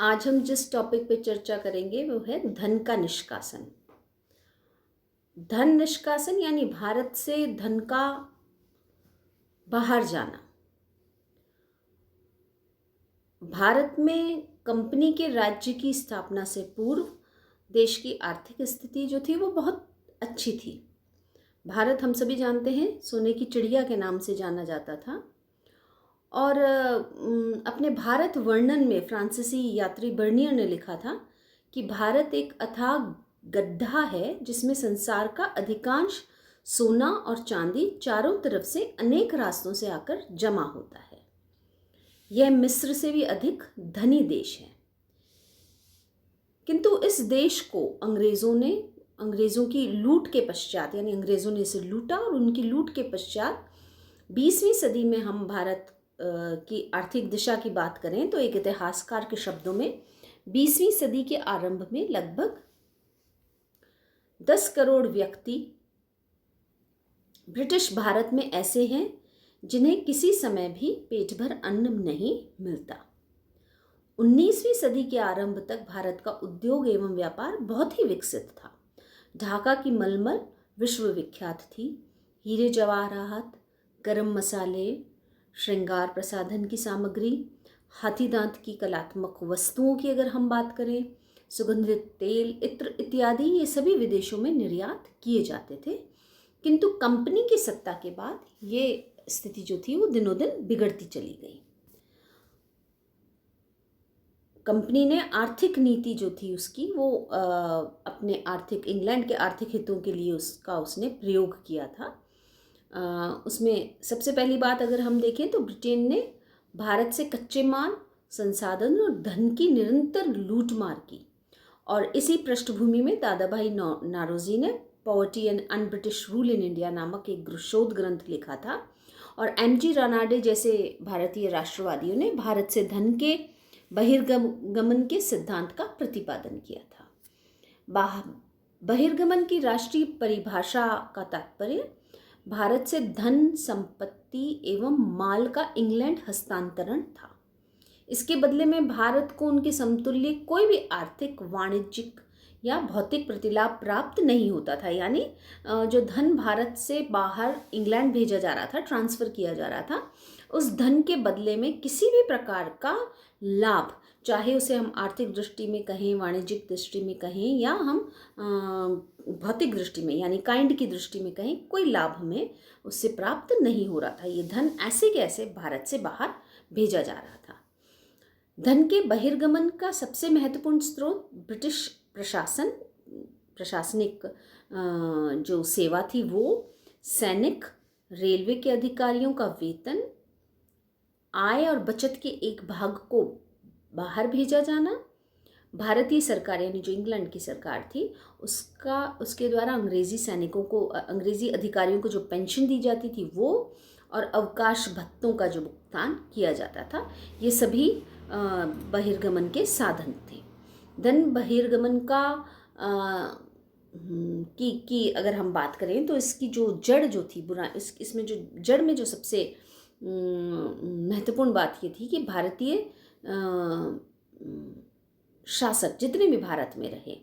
आज हम जिस टॉपिक पे चर्चा करेंगे वो है धन का निष्कासन। धन निष्कासन यानी भारत से धन का बाहर जाना। भारत में कंपनी के राज्य की स्थापना से पूर्व देश की आर्थिक स्थिति जो थी वो बहुत अच्छी थी। भारत हम सभी जानते हैं सोने की चिड़िया के नाम से जाना जाता था। और अपने भारत वर्णन में फ्रांसीसी यात्री बर्नियर ने लिखा था कि भारत एक अथाह गड्ढा है जिसमें संसार का अधिकांश सोना और चांदी चारों तरफ से अनेक रास्तों से आकर जमा होता है। यह मिस्र से भी अधिक धनी देश है। किंतु इस देश को अंग्रेज़ों की लूट के पश्चात, यानी अंग्रेज़ों ने इसे लूटा और उनकी लूट के पश्चात 20वीं सदी में हम भारत की आर्थिक दिशा की बात करें तो एक इतिहासकार के शब्दों में 20वीं सदी के आरंभ में लगभग 10 करोड़ व्यक्ति ब्रिटिश भारत में ऐसे हैं जिन्हें किसी समय भी पेट भर अन्न नहीं मिलता। 19वीं सदी के आरंभ तक भारत का उद्योग एवं व्यापार बहुत ही विकसित था। ढाका की मलमल विश्व विख्यात थी। हीरे जवाहरात, गरम मसाले, श्रृंगार प्रसाधन की सामग्री, हाथी दांत की कलात्मक वस्तुओं की अगर हम बात करें, सुगंधित तेल, इत्र इत्यादि, ये सभी विदेशों में निर्यात किए जाते थे। किंतु कंपनी की सत्ता के बाद ये स्थिति जो थी वो दिनों दिन बिगड़ती चली गई। कंपनी ने आर्थिक नीति जो थी उसकी वो अपने इंग्लैंड के आर्थिक हितों के लिए उसने प्रयोग किया था। उसमें सबसे पहली बात अगर हम देखें तो ब्रिटेन ने भारत से कच्चे माल, संसाधन और धन की निरंतर लूटमार की। और इसी पृष्ठभूमि में दादाभाई नारोजी ने poverty and un British rule in India नामक एक शोध ग्रंथ लिखा था। और एमजी रानाडे जैसे भारतीय राष्ट्रवादियों ने भारत से धन के बहिर्गमन के सिद्धांत का प्रतिपादन किया था। बहिर्गमन की राष्ट्रीय परिभाषा का तात्पर्य भारत से धन, संपत्ति एवं माल का इंग्लैंड हस्तांतरण था। इसके बदले में भारत को उनके समतुल्य कोई भी आर्थिक, वाणिज्यिक या भौतिक प्रतिलाभ प्राप्त नहीं होता था। यानी जो धन भारत से बाहर इंग्लैंड भेजा जा रहा था, ट्रांसफ़र किया जा रहा था, उस धन के बदले में किसी भी प्रकार का लाभ, चाहे उसे हम आर्थिक दृष्टि में कहें, वाणिज्यिक दृष्टि में कहें या हम भौतिक दृष्टि में यानी काइंड की दृष्टि में कहें, कोई लाभ हमें उससे प्राप्त नहीं हो रहा था। ये धन ऐसे के ऐसे भारत से बाहर भेजा जा रहा था। धन के बहिर्गमन का सबसे महत्वपूर्ण स्रोत ब्रिटिश प्रशासनिक जो सेवा थी वो, सैनिक, रेलवे के अधिकारियों का वेतन, आय और बचत के एक भाग को बाहर भेजा जाना, भारतीय सरकार यानी जो इंग्लैंड की सरकार थी उसके द्वारा अंग्रेजी अधिकारियों को जो पेंशन दी जाती थी वो, और अवकाश भत्तों का जो भुगतान किया जाता था, ये सभी बहिर्गमन के साधन थे। धन बहिर्गमन का की अगर हम बात करें तो इसकी जो जड़ जो थी इसमें जो जड़ में जो सबसे महत्वपूर्ण बात ये थी कि भारतीय शासक जितने भी भारत में रहे,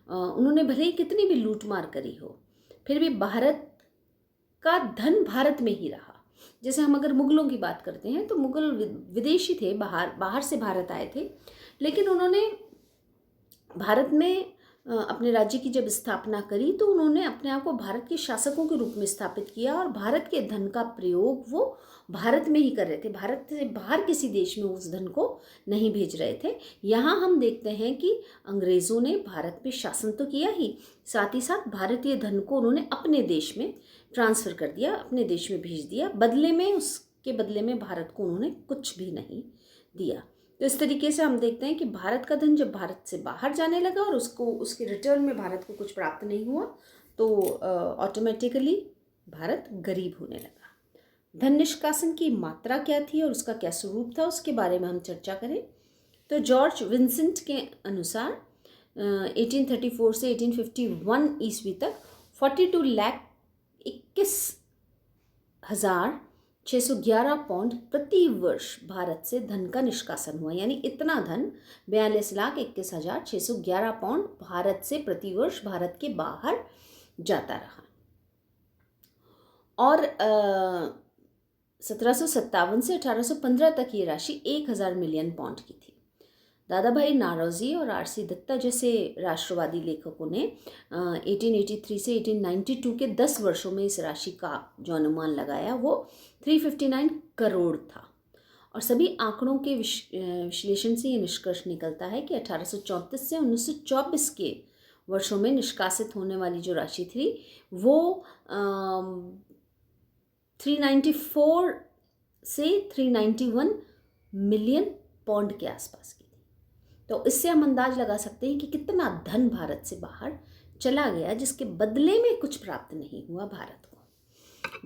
उन्होंने भले ही कितनी भी लूटमार करी हो, फिर भी भारत का धन भारत में ही रहा। जैसे हम अगर मुगलों की बात करते हैं तो मुगल विदेशी थे, बाहर से भारत आए थे, लेकिन उन्होंने भारत में अपने राज्य की जब स्थापना करी तो उन्होंने अपने आप को भारत के शासकों के रूप में स्थापित किया और भारत के धन का प्रयोग वो भारत में ही कर रहे थे। भारत से बाहर किसी देश में उस धन को नहीं भेज रहे थे। यहाँ हम देखते हैं कि अंग्रेज़ों ने भारत पे शासन तो किया ही, साथ ही साथ भारतीय धन को उन्होंने अपने देश में ट्रांसफ़र कर दिया, अपने देश में भेज दिया। उसके बदले में भारत को उन्होंने कुछ भी नहीं दिया। तो इस तरीके से हम देखते हैं कि भारत का धन जब भारत से बाहर जाने लगा और उसके रिटर्न में भारत को कुछ प्राप्त नहीं हुआ तो ऑटोमेटिकली भारत गरीब होने लगा। धन निष्कासन की मात्रा क्या थी और उसका क्या स्वरूप था, उसके बारे में हम चर्चा करें तो जॉर्ज विंसेंट के अनुसार 1834 से 1851 ईस्वी तक 42 लाख 21,000 611 पाउंड प्रति वर्ष भारत से धन का निष्कासन हुआ, यानी इतना धन 42,21,611 पाउंड भारत से प्रति वर्ष भारत के बाहर जाता रहा। और 1757 से 1815 तक ये राशि 1,000 मिलियन पाउंड की थी। दादा भाई नौरोजी और आरसी दत्ता जैसे राष्ट्रवादी लेखकों ने 1883 से 1892 के 10 वर्षों में इस राशि का जो अनुमान लगाया वो 359 करोड़ था। और सभी आंकड़ों के विश्लेषण से ये निष्कर्ष निकलता है कि 1834 से 1924 के वर्षों में निष्कासित होने वाली जो राशि थी वो 394 से 391 मिलियन पाउंड के आसपास की थी। तो इससे हम अंदाज लगा सकते हैं कि कितना धन भारत से बाहर चला गया, जिसके बदले में कुछ प्राप्त नहीं हुआ भारत को।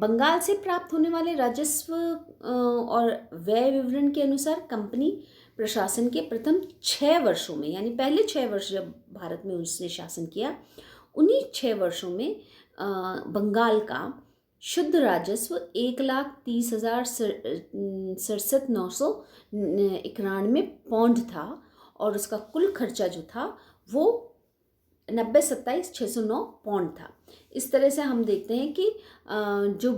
बंगाल से प्राप्त होने वाले राजस्व और व्यय विवरण के अनुसार कंपनी प्रशासन के प्रथम 6 वर्षों में, यानी पहले 6 वर्ष जब भारत में उसने शासन किया, उन्हीं 6 वर्षों में बंगाल का शुद्ध राजस्व 1,30,67,991 पाउंड था और उसका कुल खर्चा जो था वो 90,27,609 पाउंड था। इस तरह से हम देखते हैं कि जो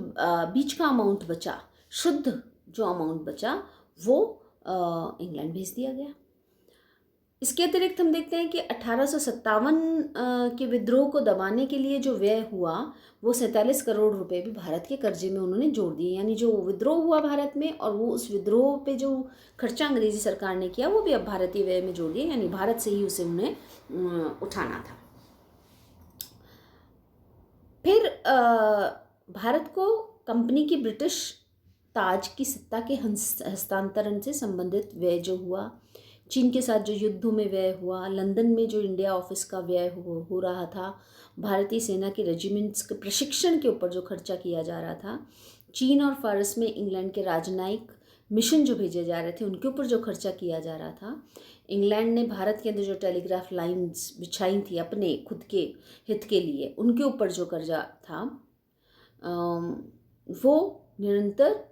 बीच का अमाउंट बचा, शुद्ध जो अमाउंट बचा वो इंग्लैंड भेज दिया गया। इसके अतिरिक्त हम देखते हैं कि 1857 के विद्रोह को दबाने के लिए जो व्यय हुआ वो 47 करोड़ रुपए भी भारत के कर्जे में उन्होंने जोड़ दिए। यानी जो विद्रोह हुआ भारत में और वो उस विद्रोह पे जो खर्चा अंग्रेजी सरकार ने किया वो भी अब भारतीय व्यय में जोड़ दिए, यानी भारत से ही उसे उन्हें उठाना था। फिर भारत को कंपनी की ब्रिटिश ताज की सत्ता के हस्तांतरण से संबंधित व्यय जो हुआ, चीन के साथ जो युद्धों में व्यय हुआ, लंदन में जो इंडिया ऑफिस का व्यय हो रहा था, भारतीय सेना के रेजिमेंट्स के प्रशिक्षण के ऊपर जो खर्चा किया जा रहा था, चीन और फारस में इंग्लैंड के राजनयिक मिशन जो भेजे जा रहे थे उनके ऊपर जो खर्चा किया जा रहा था, इंग्लैंड ने भारत के अंदर जो टेलीग्राफ लाइंस बिछाई थी अपने खुद के हित के लिए, उनके ऊपर जो कर्जा था वो निरंतर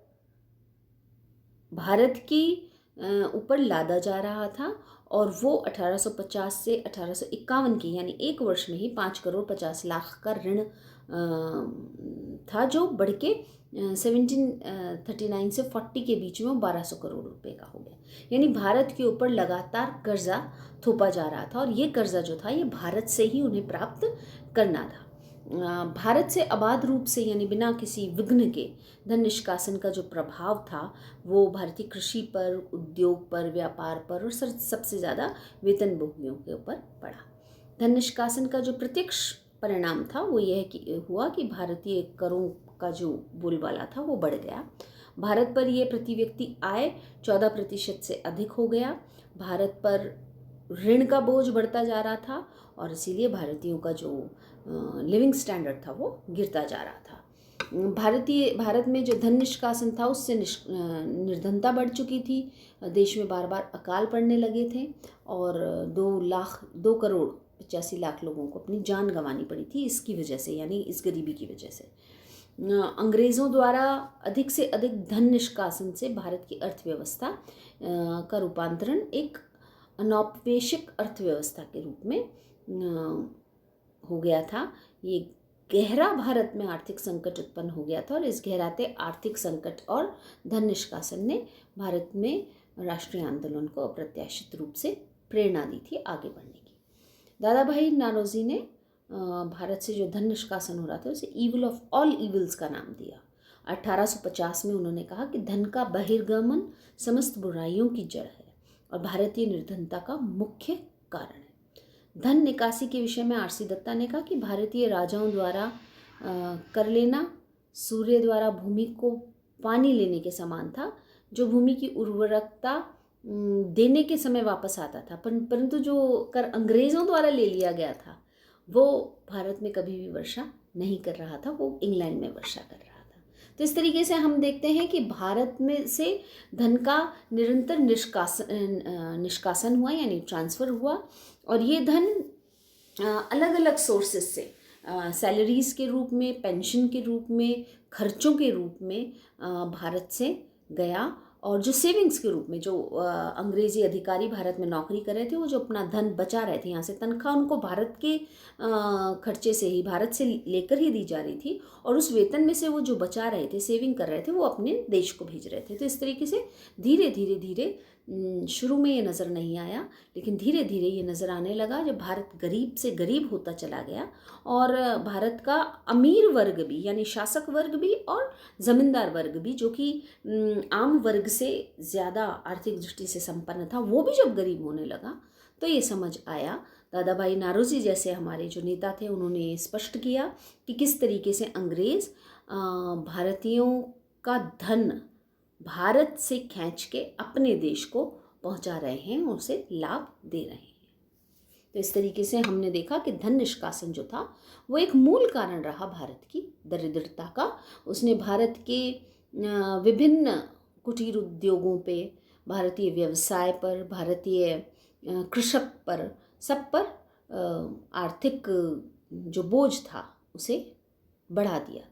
भारत की ऊपर लादा जा रहा था। और वो 1850 से 1851 की, यानी एक वर्ष में ही 5,50,00,000 का ऋण था, जो बढ़ के 1739 से 40 के बीच में 1,200 करोड़ रुपए का हो गया। यानी भारत के ऊपर लगातार कर्जा थोपा जा रहा था और ये कर्जा जो था ये भारत से ही उन्हें प्राप्त करना था। भारत से अबाध रूप से, यानी बिना किसी विघ्न के धन निष्कासन का जो प्रभाव था वो भारतीय कृषि पर, उद्योग पर, व्यापार पर और सबसे ज़्यादा वेतनभोगियों के ऊपर पड़ा। धन निष्कासन का जो प्रत्यक्ष परिणाम था वो यह हुआ कि भारतीय करों का जो बोलबाला था वो बढ़ गया। भारत पर यह प्रति व्यक्ति आय 14% से अधिक हो गया। भारत पर ऋण का बोझ बढ़ता जा रहा था और इसीलिए भारतीयों का जो लिविंग स्टैंडर्ड था वो गिरता जा रहा था। भारत में जो धन निष्कासन था उससे निर्धनता बढ़ चुकी थी। देश में बार बार अकाल पड़ने लगे थे और 2,85,00,000 लोगों को अपनी जान गंवानी पड़ी थी इसकी वजह से, यानी इस गरीबी की वजह से। अंग्रेज़ों द्वारा अधिक से अधिक धन निष्कासन से भारत की अर्थव्यवस्था का रूपांतरण एक अनौपवेशिक अर्थव्यवस्था के रूप में हो गया था। ये गहरा भारत में आर्थिक संकट उत्पन्न हो गया था और इस गहराते आर्थिक संकट और धन निष्कासन ने भारत में राष्ट्रीय आंदोलन को अप्रत्याशित रूप से प्रेरणा दी थी आगे बढ़ने की। दादा भाई नौरोजी ने भारत से जो धन निष्कासन हो रहा था उसे ईविल ऑफ ऑल ईविल्स का नाम दिया। 1850 में उन्होंने कहा कि धन का बहिर्गमन समस्त बुराइयों की जड़ है और भारतीय निर्धनता का मुख्य कारण है। धन निकासी के विषय में आरसी दत्ता ने कहा कि भारतीय राजाओं द्वारा कर लेना सूर्य द्वारा भूमि को पानी लेने के समान था, जो भूमि की उर्वरकता देने के समय वापस आता था, परंतु जो कर अंग्रेज़ों द्वारा ले लिया गया था वो भारत में कभी भी वर्षा नहीं कर रहा था, वो इंग्लैंड में वर्षा कर रहा था। तो इस तरीके से हम देखते हैं कि भारत में से धन का निरंतर निष्कासन हुआ, यानी ट्रांसफ़र हुआ और ये धन अलग अलग सोर्सेस से, सैलरीज़ के रूप में, पेंशन के रूप में, खर्चों के रूप में भारत से गया। और जो सेविंग्स के रूप में जो अंग्रेज़ी अधिकारी भारत में नौकरी कर रहे थे, वो जो अपना धन बचा रहे थे यहाँ से, तनख्वाह उनको भारत के खर्चे से ही, भारत से लेकर ही दी जा रही थी, और उस वेतन में से वो जो बचा रहे थे, सेविंग कर रहे थे, वो अपने देश को भेज रहे थे। तो इस तरीके से धीरे धीरे धीरे शुरू में ये नज़र नहीं आया, लेकिन धीरे धीरे ये नज़र आने लगा जब भारत गरीब से गरीब होता चला गया और भारत का अमीर वर्ग भी, यानी शासक वर्ग भी और ज़मींदार वर्ग भी, जो कि आम वर्ग से ज़्यादा आर्थिक दृष्टि से संपन्न था, वो भी जब गरीब होने लगा तो ये समझ आया। दादा भाई नारोजी जैसे हमारे जो नेता थे, उन्होंने ये स्पष्ट किया कि किस तरीके से अंग्रेज़ भारतीयों का धन भारत से खींच के अपने देश को पहुंचा रहे हैं, उसे लाभ दे रहे हैं। तो इस तरीके से हमने देखा कि धन निष्कासन जो था वो एक मूल कारण रहा भारत की दरिद्रता का। उसने भारत के विभिन्न कुटीर उद्योगों पे, भारतीय व्यवसाय पर, भारतीय कृषक पर, सब पर आर्थिक जो बोझ था उसे बढ़ा दिया।